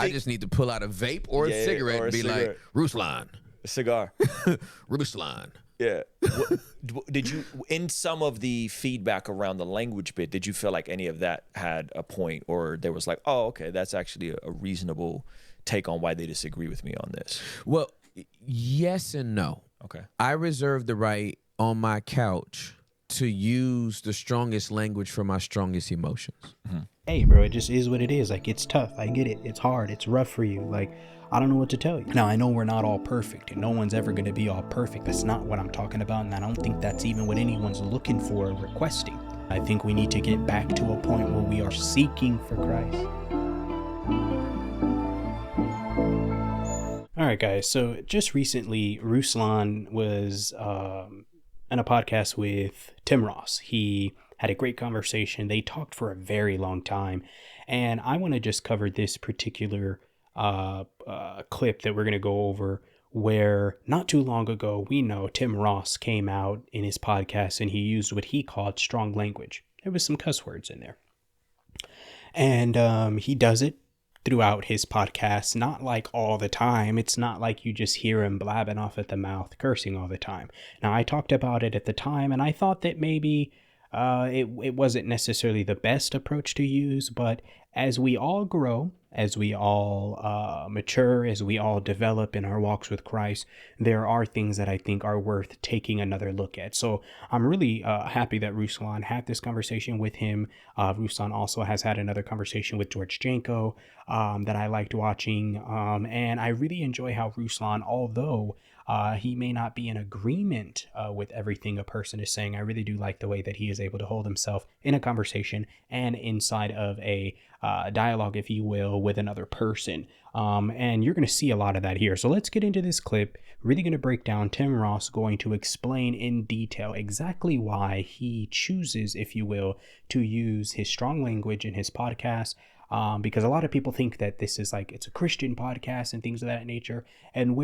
I just need to pull out a vape or a cigarette and be like, Ruslan. A cigar. Ruslan. Yeah. Did you, in some of the feedback around the language bit, did you feel like any of that had a point, or there was like, oh, okay, that's actually a reasonable take on why they disagree with me on this? Well, yes and no. Okay. I reserve the right on my couch to use the strongest language for my strongest emotions. Mm-hmm. Hey, bro, it just is what it is. Like, it's tough. I get it. It's hard. It's rough for you. Like, I don't know what to tell you. Now, I know we're not all perfect, and no one's ever going to be all perfect. That's not what I'm talking about, and I don't think that's even what anyone's looking for or requesting. I think we need to get back to a point where we are seeking for Christ. All right, guys. So just recently, Ruslan was in a podcast with Tim Ross. He had a great conversation. They talked for a very long time. And I want to just cover this particular clip that we're going to go over, where not too long ago, we know Tim Ross came out in his podcast and he used what he called strong language. There was some cuss words in there. And he does it throughout his podcast, not like all the time. It's not like you just hear him blabbing off at the mouth, cursing all the time. Now, I talked about it at the time, and I thought that maybe it wasn't necessarily the best approach to use, but as we all grow, as we all mature, as we all develop in our walks with Christ, there are things that I think are worth taking another look at. So I'm really happy that Ruslan had this conversation with him. Ruslan also has had another conversation with George Janko that I liked watching. And I really enjoy how Ruslan, although he may not be in agreement with everything a person is saying, I really do like the way that he is able to hold himself in a conversation and inside of a dialogue, if you will, with another person. And you're going to see a lot of that here. So let's get into this clip. Really going to break down Tim Ross going to explain in detail exactly why he chooses, if you will, to use his strong language in his podcast. Because a lot of people think that this is like, it's a Christian podcast and things of that nature. And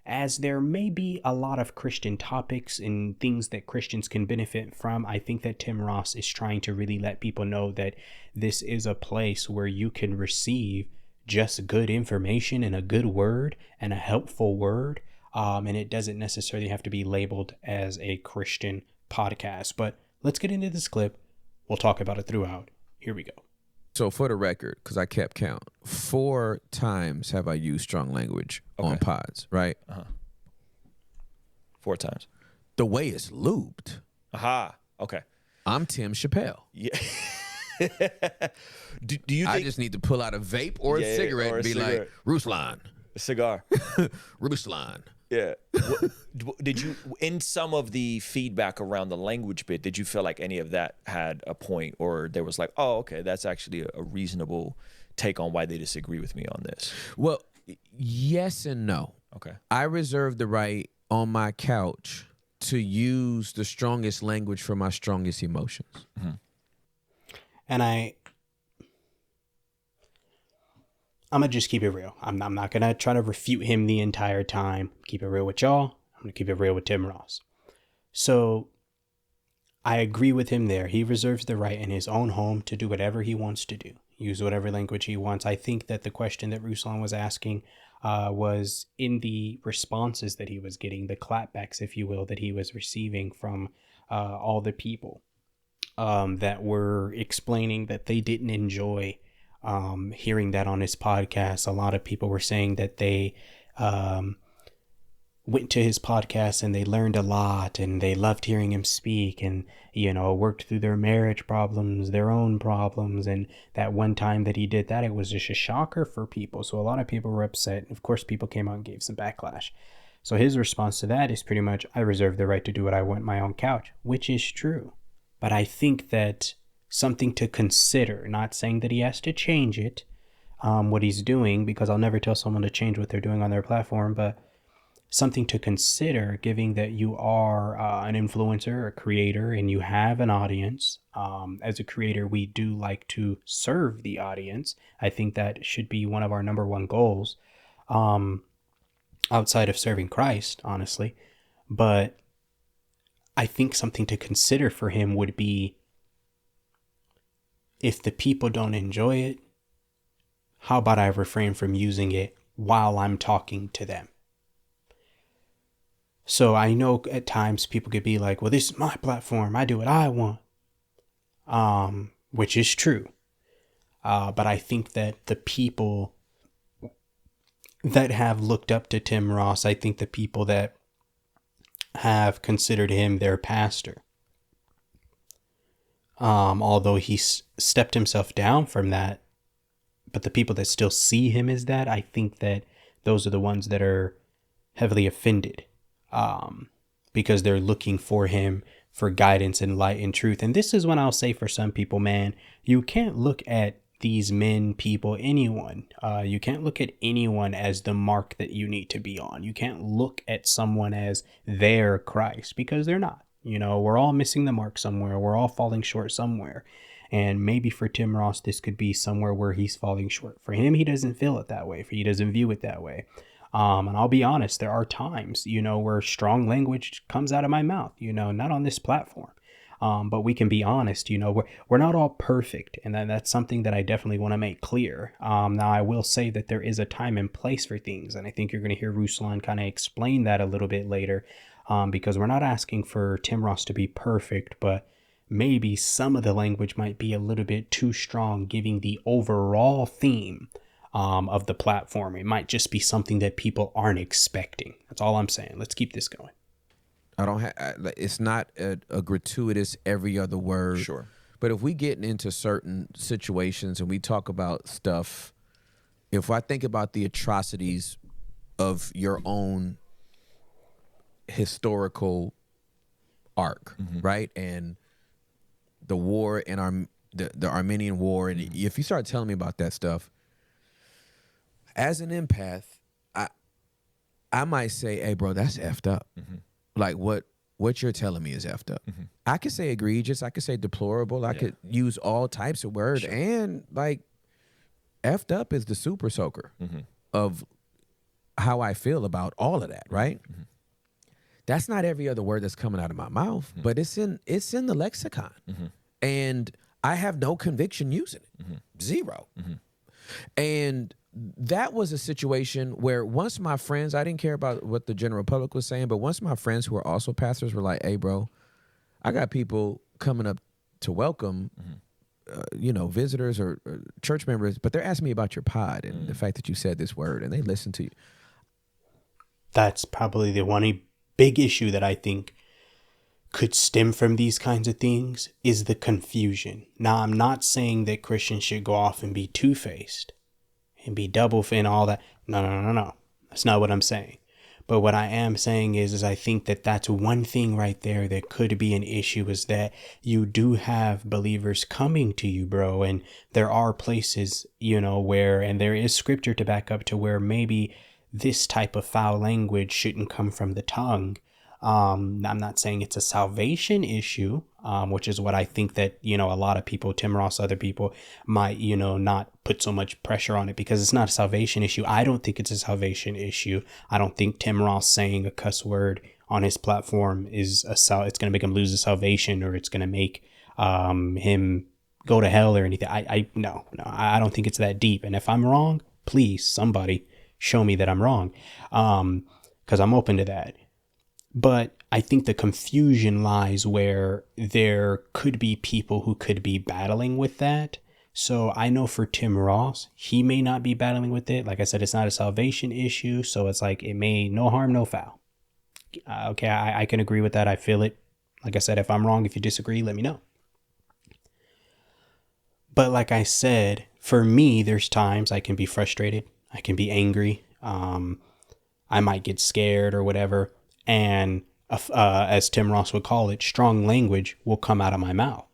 as there may be a lot of Christian topics and things that Christians can benefit from, I think that Tim Ross is trying to really let people know that this is a place where you can receive just good information and a good word and a helpful word. And it doesn't necessarily have to be labeled as a Christian podcast. But let's get into this clip. We'll talk about it throughout. Here we go. So for the record, because I kept count, 4 times have I used strong language on pods, right? 4 times. The way it's lubed. Aha. Okay. I'm Tim Chappelle. Yeah. do you think I just need to pull out a vape or a cigarette and be like, Ruslan. A cigar. Ruslan. Yeah. Did you, in some of the feedback around the language bit, did you feel like any of that had a point, or there was like, oh, okay, that's actually a reasonable take on why they disagree with me on this? Well, yes and no. Okay. I reserve the right on my couch to use the strongest language for my strongest emotions. Mm-hmm. And I'm going to just keep it real. I'm not going to try to refute him the entire time. Keep it real with y'all. I'm going to keep it real with Tim Ross. So I agree with him there. He reserves the right in his own home to do whatever he wants to do. Use whatever language he wants. I think that the question that Ruslan was asking was in the responses that he was getting, the clapbacks, if you will, that he was receiving from all the people that were explaining that they didn't enjoy hearing that on his podcast. A lot of people were saying that they went to his podcast and they learned a lot and they loved hearing him speak and, you know, worked through their marriage problems, their own problems. And that one time that he did that, it was just a shocker for people. So a lot of people were upset. Of course, people came out and gave some backlash. So his response to that is pretty much, I reserve the right to do what I want on my own couch, which is true. But I think that something to consider, not saying that he has to change it, what he's doing, because I'll never tell someone to change what they're doing on their platform, but something to consider, given that you are an influencer, a creator, and you have an audience. As a creator, we do like to serve the audience. I think that should be one of our number one goals, outside of serving Christ, honestly. But I think something to consider for him would be, if the people don't enjoy it, how about I refrain from using it while I'm talking to them? So I know at times people could be like, well, this is my platform. I do what I want. Which is true. But I think that the people that have looked up to Tim Ross, I think the people that have considered him their pastor, although he stepped himself down from that, but the people that still see him as that, I think that those are the ones that are heavily offended, because they're looking for him for guidance and light and truth. And this is when I'll say for some people, man, you can't look at these men, people, anyone. You can't look at anyone as the mark that you need to be on. You can't look at someone as their Christ, because they're not. You know, we're all missing the mark somewhere. We're all falling short somewhere. And maybe for Tim Ross, this could be somewhere where he's falling short. For him, he doesn't feel it that way. He doesn't view it that way. And I'll be honest, there are times, you know, where strong language comes out of my mouth, you know, not on this platform. But we can be honest, you know, we're not all perfect. And that's something that I definitely want to make clear. Now, I will say that there is a time and place for things. And I think you're going to hear Ruslan kind of explain that a little bit later, because we're not asking for Tim Ross to be perfect, but maybe some of the language might be a little bit too strong, giving the overall theme of the platform. It might just be something that people aren't expecting. That's all I'm saying. Let's keep this going. I don't have. It's not a gratuitous every other word. Sure. But if we get into certain situations and we talk about stuff, if I think about the atrocities of your own historical arc, right, and the war and the Armenian War, and if you start telling me about that stuff, as an empath, I might say, "Hey, bro, that's effed up." Like what you're telling me is effed up. I could say egregious. I could say deplorable. I could use all types of words. Sure. And like effed up is the super soaker of how I feel about all of that, right? That's not every other word that's coming out of my mouth, but it's in the lexicon. And I have no conviction using it. Zero. And that was a situation where once my friends, I didn't care about what the general public was saying, but once my friends who were also pastors were like, hey, bro, I got people coming up to welcome, you know, visitors or church members, but they're asking me about your pod and the fact that you said this word and they listen to you. That's probably the one big issue that I think could stem from these kinds of things is the confusion. Now, I'm not saying that Christians should go off and be two-faced and be double and all that. No. That's not what I'm saying. But what I am saying is I think that that's one thing right there that could be an issue, is that you do have believers coming to you, bro. And there are places, you know, where, and there is scripture to back up to where maybe this type of foul language shouldn't come from the tongue. I'm not saying it's a salvation issue, which is what I think that, you know, a lot of people, Tim Ross, other people might, you know, not put so much pressure on it because it's not a salvation issue. I don't think it's a salvation issue. I don't think Tim Ross saying a cuss word on his platform is it's going to make him lose his salvation, or it's going to make him go to hell or anything. No, I don't think it's that deep. And if I'm wrong, please, somebody show me that I'm wrong, because I'm open to that. But I think the confusion lies where there could be people who could be battling with that. So I know for Tim Ross, he may not be battling with it. Like I said, it's not a salvation issue. So it's like, it may, no harm, no foul. Okay, I can agree with that. I feel it. Like I said, if I'm wrong, if you disagree, let me know. But like I said, for me, there's times I can be frustrated. I can be angry. I might get scared or whatever. And as Tim Ross would call it, strong language will come out of my mouth.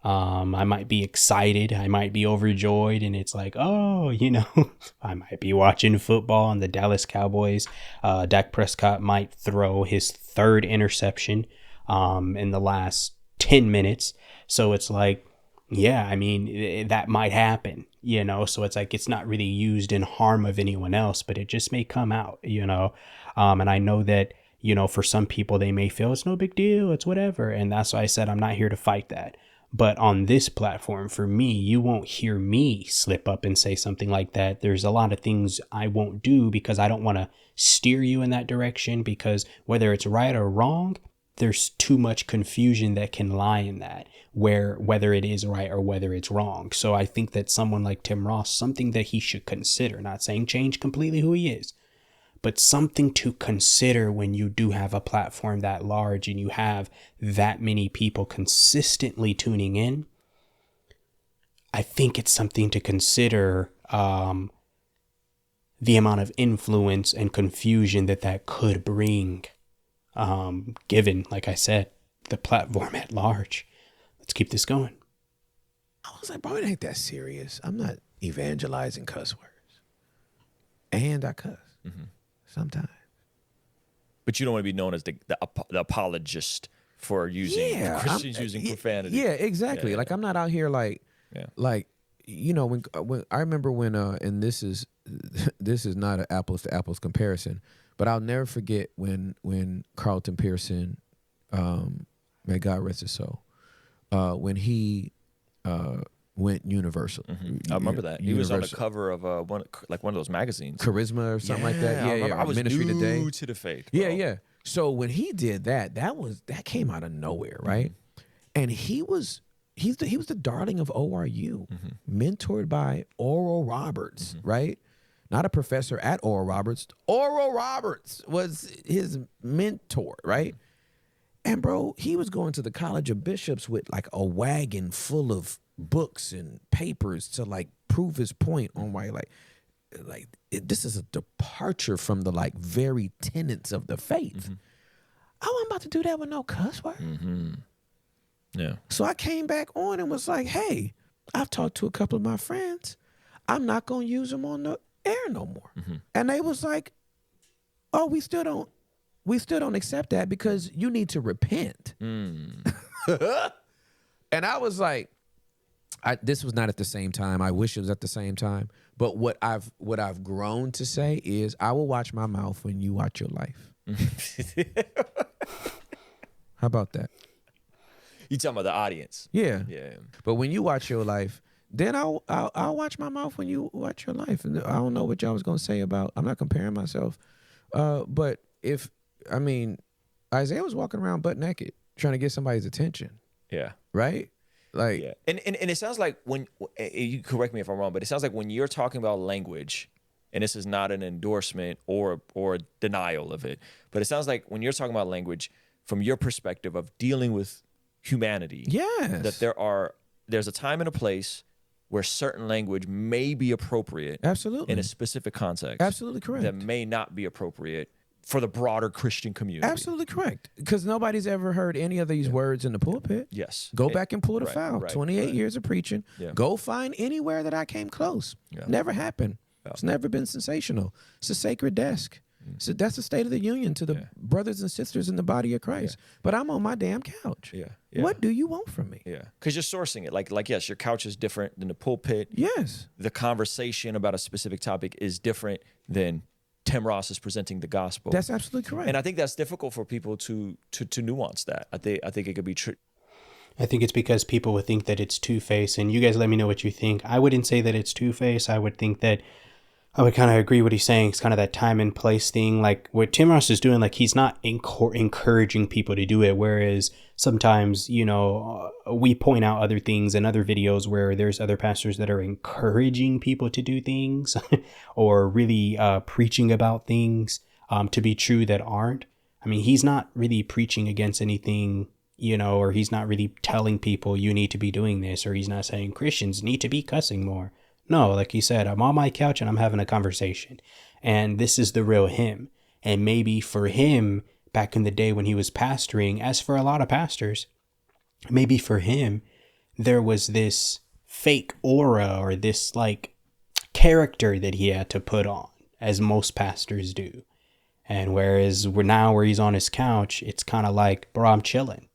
I might be excited. I might be overjoyed. And it's like, oh, you know, I might be watching football and the Dallas Cowboys. Dak Prescott might throw his third interception in the last 10 minutes. So it's like, yeah, I mean, that might happen, you know, so it's like, it's not really used in harm of anyone else, but it just may come out, you know. And I know that, you know, for some people, they may feel it's no big deal, it's whatever. And that's why I said I'm not here to fight that. But on this platform, for me, you won't hear me slip up and say something like that. There's a lot of things I won't do because I don't want to steer you in that direction, because whether it's right or wrong, there's too much confusion that can lie in that, where whether it is right or whether it's wrong. So I think that someone like Tim Ross, something that he should consider, not saying change completely who he is, but something to consider when you do have a platform that large and you have that many people consistently tuning in. I think it's something to consider, the amount of influence and confusion that could bring, given, like I said, the platform at large. Let's keep this going. I was like, bro, it ain't that serious. I'm not evangelizing cuss words. And I cuss. Sometimes. But you don't want to be known as the apologist for using Christians using profanity. Yeah, exactly. Yeah. Like, I'm not out here like, you know, when I remember when, and this is not an apples to apples comparison, but I'll never forget when Carlton Pearson, may God rest his soul, when he went universal. I remember that. He was on the cover of one of those magazines, Charisma or something like that. Yeah. I was Ministry new Today. to the faith. Bro. Yeah. So when he did that came out of nowhere, right? And he's the darling of ORU, mentored by Oral Roberts, right? Not a professor at Oral Roberts. Oral Roberts was his mentor, right? And bro, he was going to the College of Bishops with like a wagon full of books and papers to like prove his point on why this is a departure from the like very tenets of the faith. I wasn't about to do that with no cuss word. Yeah. So I came back on and was like, hey, I've talked to a couple of my friends. I'm not going to use them on the air no more. And they was like, oh, we still don't accept that because you need to repent. And I was like, this was not at the same time. I wish it was at the same time. But what I've grown to say is, I will watch my mouth when you watch your life. How about that? You talking about the audience? Yeah. Yeah. But when you watch your life, then I'll watch my mouth when you watch your life. And I don't know what y'all was gonna say about. I'm not comparing myself, but Isaiah was walking around butt naked trying to get somebody's attention. Yeah. Right. Like, yeah. And it sounds like when you correct me if I'm wrong, but it sounds like when you're talking about language, and this is not an endorsement or denial of it, but it sounds like when you're talking about language from your perspective of dealing with humanity, yes, that there's a time and a place where certain language may be appropriate, absolutely, in a specific context, absolutely correct, that may not be appropriate for the broader Christian community. Absolutely correct. Because nobody's ever heard any of these words in the pulpit. Yes. Go back and pull the file. 28 years of preaching. Yeah. Go find anywhere that I came close. Yeah. Never happened. Yeah. It's never been sensational. It's a sacred desk. So that's the State of the Union to the brothers and sisters in the body of Christ. Yeah. But I'm on my damn couch. Yeah. What do you want from me? Yeah. Because you're sourcing it. Like, yes, your couch is different than the pulpit. Yes. The conversation about a specific topic is different than Tim Ross is presenting the gospel. That's absolutely correct. And I think that's difficult for people to nuance that. I think it could be true. I think it's because people would think that it's Twoface, and you guys let me know what you think. I wouldn't say that it's Twoface. I would think that I would kind of agree what he's saying. It's kind of that time and place thing. Like what Tim Ross is doing, like he's not encouraging people to do it. Whereas sometimes, we point out other things in other videos where there's other pastors that are encouraging people to do things or really preaching about things to be true that aren't. I mean, he's not really preaching against anything, or he's not really telling people you need to be doing this, or he's not saying Christians need to be cussing more. No, like he said, I'm on my couch and I'm having a conversation. And this is the real him. And maybe for him, back in the day when he was pastoring, as for a lot of pastors, maybe for him, there was this fake aura or this like character that he had to put on, as most pastors do. And whereas where he's on his couch, it's kind of like, bro, I'm chilling.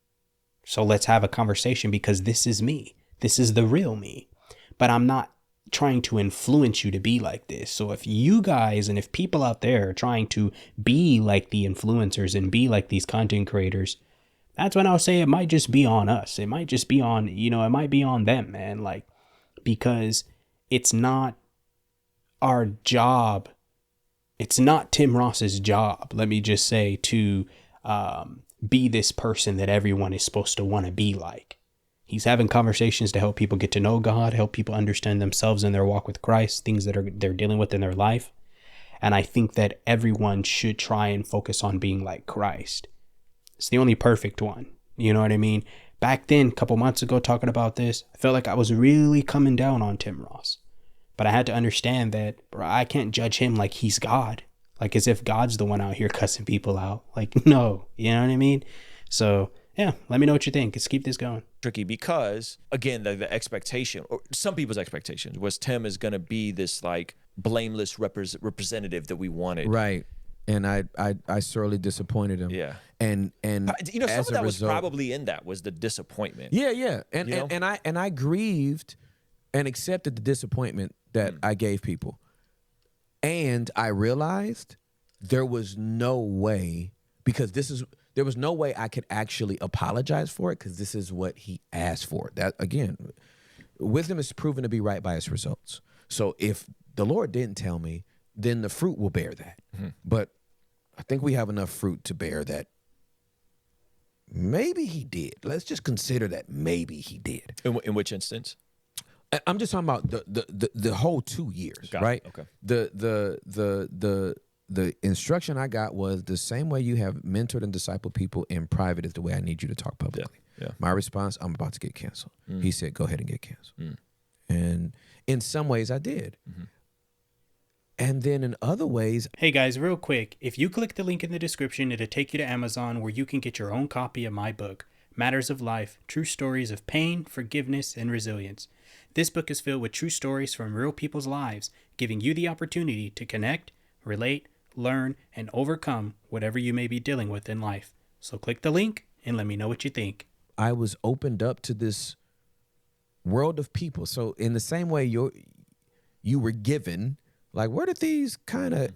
So let's have a conversation because this is me. This is the real me. But I'm not trying to influence you to be like this. So if you guys and if people out there are trying to be like the influencers and be like these content creators, That's when I'll say it might just be on us. It might just be on, it might be on them, man. Like, because it's not our job. It's not Tim Ross's job, let me just say, to be this person that everyone is supposed to want to be like. He's having conversations to help people get to know God, help people understand themselves in their walk with Christ, things that they're dealing with in their life. And I think that everyone should try and focus on being like Christ. It's the only perfect one. You know what I mean? Back then, a couple months ago, talking about this, I felt like I was really coming down on Tim Ross. But I had to understand that, bro, I can't judge him like he's God. Like as if God's the one out here cussing people out. Like, no, you know what I mean? So, yeah, let me know what you think. Let's keep this going. Tricky because, again, the expectation, or some people's expectations, was Tim is going to be this like blameless representative that we wanted. Right. And I sorely disappointed him. Yeah. And some as of that a was result, probably in that was the disappointment. Yeah. And I grieved and accepted the disappointment that I gave people. And I realized there was no way, because there was no way I could actually apologize for it, because this is what he asked for. That, again, wisdom is proven to be right by its results. So if the Lord didn't tell me, then the fruit will bear that. But I think we have enough fruit to bear that maybe he did. Let's just consider that maybe he did. In which instance? I'm just talking about the whole 2 years, right? Okay. The instruction I got was the same way you have mentored and discipled people in private is the way I need you to talk publicly. Yeah. My response, I'm about to get canceled. He said, go ahead and get canceled. And in some ways I did. And then in other ways, Hey guys, real quick, if you click the link in the description, it'll take you to Amazon where you can get your own copy of my book, Matters of Life, True Stories of Pain, Forgiveness, and Resilience. This book is filled with true stories from real people's lives, giving you the opportunity to connect, relate, learn, and overcome whatever you may be dealing with in life. So click the link and let me know what you think. I was opened up to this world of people. So in the same way you were given, like, where did these kind of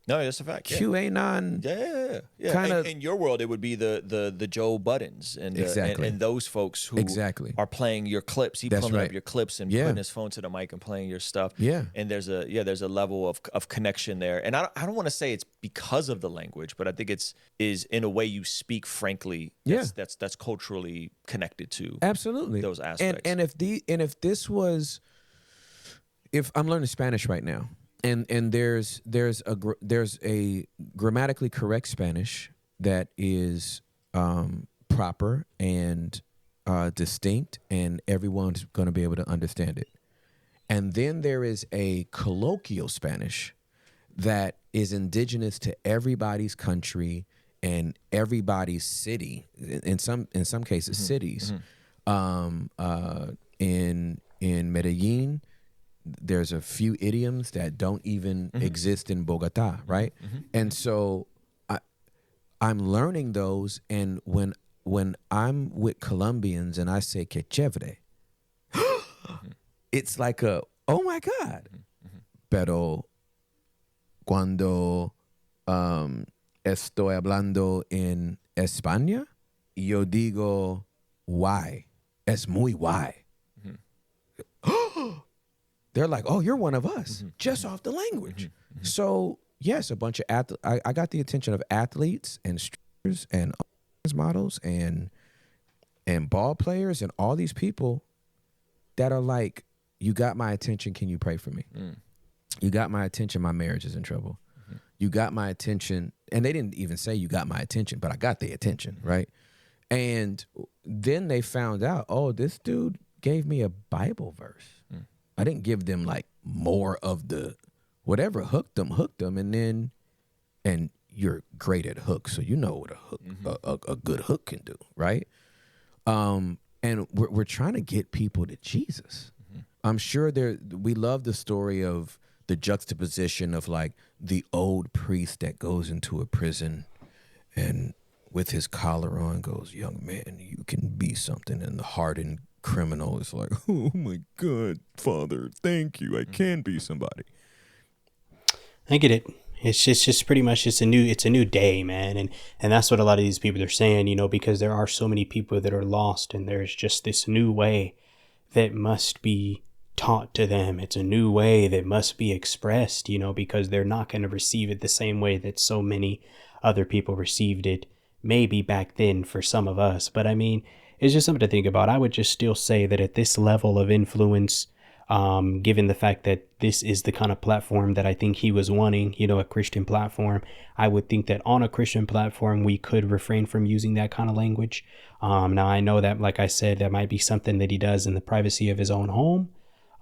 No, that's a fact. QAnon Yeah. kind of in your world, it would be the Joe Buttons and Exactly. and those folks who are playing your clips. He That's pulling right. up your clips and putting his phone to the mic and playing your stuff. Yeah. And there's a level of connection there. And I don't want to say it's because of the language, but I think is in a way you speak frankly. That's culturally connected to absolutely those aspects. And if I'm learning Spanish right now, and there's a grammatically correct Spanish that is proper and distinct, and everyone's going to be able to understand it. And then there is a colloquial Spanish that is indigenous to everybody's country and everybody's city. In some cases, cities. In Medellin, there's a few idioms that don't even exist in Bogota, right? And so I'm learning those, and when I'm with Colombians and I say que chévere, it's like oh my God. Pero cuando estoy hablando en España, yo digo why. Es muy why. They're like, oh, you're one of us, just off the language. So, yes, a bunch of I got the attention of athletes and strippers and models and ball players and all these people that are like, you got my attention, can you pray for me? You got my attention, my marriage is in trouble. You got my attention, and they didn't even say you got my attention, but I got their attention, right? And then they found out, oh, this dude gave me a Bible verse. I didn't give them like more of the whatever, hooked them, and you're great at hooks, so you know what a hook, a good hook can do, right? And we're trying to get people to Jesus. I'm sure we love the story of the juxtaposition of like the old priest that goes into a prison and with his collar on goes, young man, you can be something, and the hardened criminal is like, oh my God, Father, thank you, I can be somebody. I get it. It's just pretty much it's a new day, man, and that's what a lot of these people are saying, you know, because there are so many people that are lost, and there's just this new way that must be taught to them. It's a new way that must be expressed, you know, because they're not going to receive it the same way that so many other people received it, maybe back then for some of us. But I mean, it's just something to think about. I would just still say that at this level of influence, given the fact that this is the kind of platform that I think he was wanting, you know, a Christian platform, I would think that on a Christian platform, we could refrain from using that kind of language. Now, I know that, like I said, that might be something that he does in the privacy of his own home.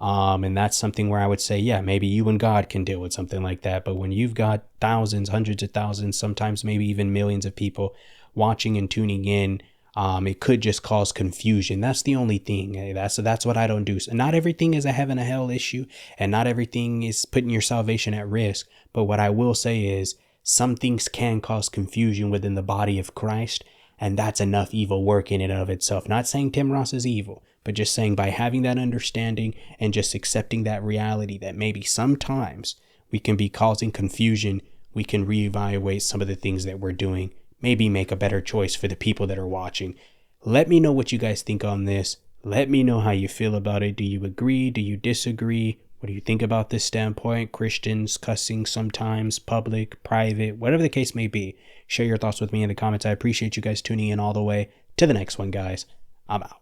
And that's something where I would say, yeah, maybe you and God can deal with something like that. But when you've got thousands, hundreds of thousands, sometimes maybe even millions of people watching and tuning in, it could just cause confusion. That's the only thing. That's what I don't do. So not everything is a heaven or hell issue, and not everything is putting your salvation at risk. But what I will say is some things can cause confusion within the body of Christ, and that's enough evil work in and of itself. Not saying Tim Ross is evil, but just saying by having that understanding and just accepting that reality that maybe sometimes we can be causing confusion, we can reevaluate some of the things that we're doing, maybe make a better choice for the people that are watching. Let me know what you guys think on this. Let me know how you feel about it. Do you agree? Do you disagree? What do you think about this standpoint? Christians cussing sometimes, public, private, whatever the case may be. Share your thoughts with me in the comments. I appreciate you guys tuning in all the way. To the next one, guys. I'm out.